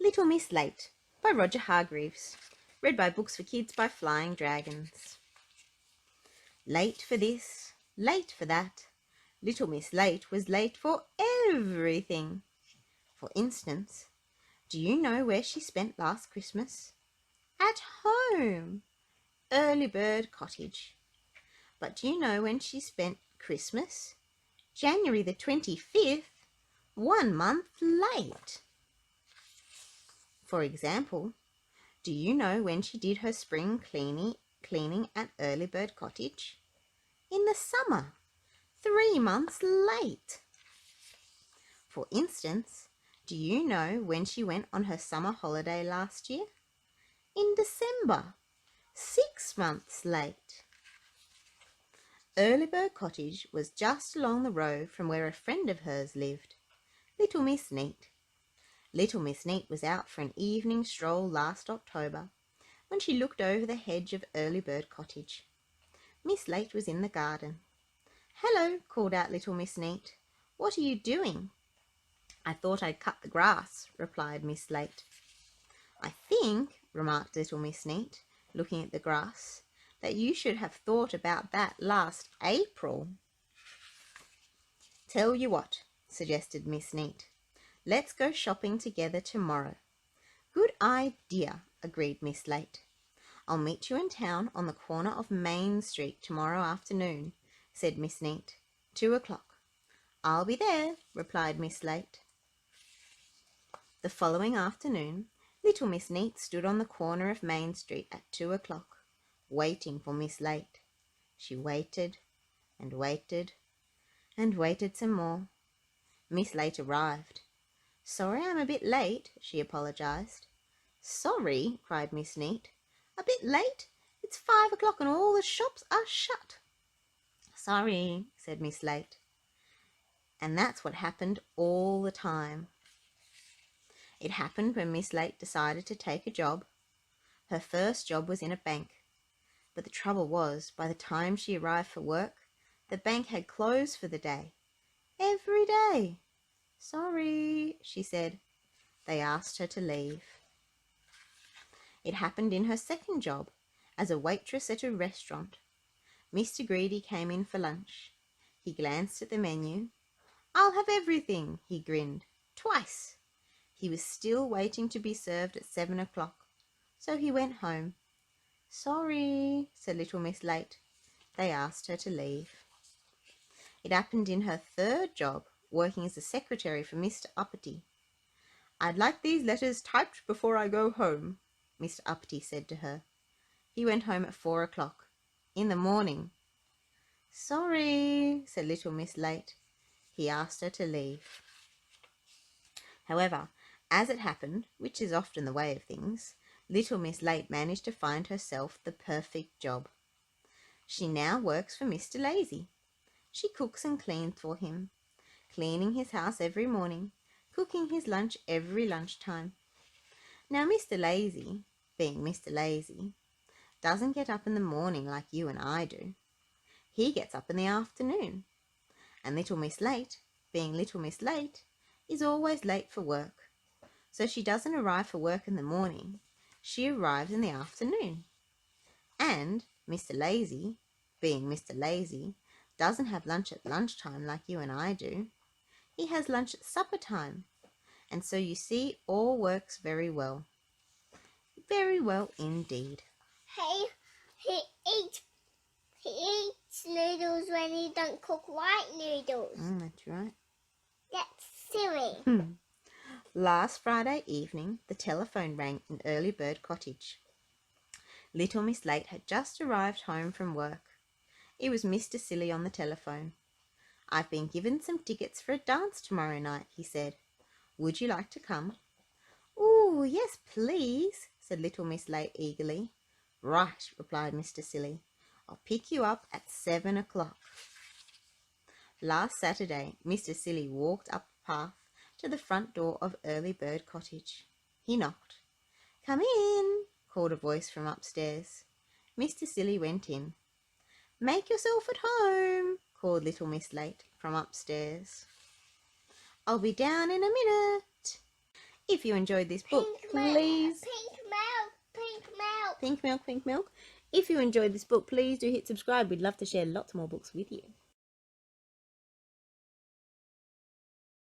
Little Miss Late by Roger Hargreaves. Read by Books for Kids by Flying Dragons. Late for this, late for that. Little Miss Late was late for everything. For instance, do you know where she spent last Christmas? At home. Early Bird Cottage. But do you know when she spent Christmas? January the 25th, 1 month late. For example, do you know when she did her spring cleaning at Early Bird Cottage? In the summer, 3 months late. For instance, do you know when she went on her summer holiday last year? In December, 6 months late. Early Bird Cottage was just along the road from where a friend of hers lived, Little Miss Neat. Little Miss Neat was out for an evening stroll last October when she looked over the hedge of Early Bird Cottage. Miss Late was in the garden. "Hello," called out Little Miss Neat. "What are you doing?" "I thought I'd cut the grass," replied Miss Late. "I think," remarked Little Miss Neat, looking at the grass, "that you should have thought about that last April." "Tell you what," suggested Miss Neat. "Let's go shopping together tomorrow." "Good idea," agreed Miss Late. "I'll meet you in town on the corner of Main Street tomorrow afternoon," said Miss Neat. 2:00. "I'll be there," replied Miss Late. The following afternoon, Little Miss Neat stood on the corner of Main Street at 2:00, waiting for Miss Late. She waited and waited and waited some more. Miss Late arrived. "Sorry I'm a bit late," she apologized. "Sorry?" cried Miss Neat. "A bit late? It's 5:00 and all the shops are shut." "Sorry," said Miss Late. And that's what happened all the time. It happened when Miss Late decided to take a job. Her first job was in a bank. But the trouble was, by the time she arrived for work, the bank had closed for the day. Every day. "Sorry," she said. They asked her to leave. It happened in her second job, as a waitress at a restaurant. Mr. Greedy came in for lunch. He glanced at the menu. "I'll have everything," he grinned. "Twice." He was still waiting to be served at 7:00, so he went home. "Sorry," said Little Miss Late. They asked her to leave. It happened in her third job, working as a secretary for Mr. Uppity. "I'd like these letters typed before I go home," Mr. Uppity said to her. He went home at 4:00 in the morning. "Sorry," said Little Miss Late. He asked her to leave. However, as it happened, which is often the way of things, Little Miss Late managed to find herself the perfect job. She now works for Mr. Lazy. She cooks and cleans for him, cleaning his house every morning, cooking his lunch every lunchtime. Now Mr. Lazy, being Mr. Lazy, doesn't get up in the morning like you and I do. He gets up in the afternoon. And Little Miss Late, being Little Miss Late, is always late for work. So she doesn't arrive for work in the morning. She arrives in the afternoon. And Mr. Lazy, being Mr. Lazy, doesn't have lunch at lunchtime like you and I do. He has lunch at supper time. And so you see, all works very well. Very well indeed. Hey, he eats noodles when he don't cook white noodles. That's right. That's silly. Last Friday evening, the telephone rang in Early Bird Cottage. Little Miss Late had just arrived home from work. It was Mr. Silly on the telephone. "I've been given some tickets for a dance tomorrow night," he said. "Would you like to come?" "Ooh, yes, please," said Little Miss Late eagerly. "Right," replied Mr. Silly. "I'll pick you up at 7:00. Last Saturday, Mr. Silly walked up the path to the front door of Early Bird Cottage. He knocked. "Come in," called a voice from upstairs. Mr. Silly went in. "Make yourself at home," called Little Miss Late from upstairs. "I'll be down in a minute." If you enjoyed this book, please... Pink milk. Pink milk. Pink milk, pink milk. If you enjoyed this book, please do hit subscribe. We'd love to share lots more books with you.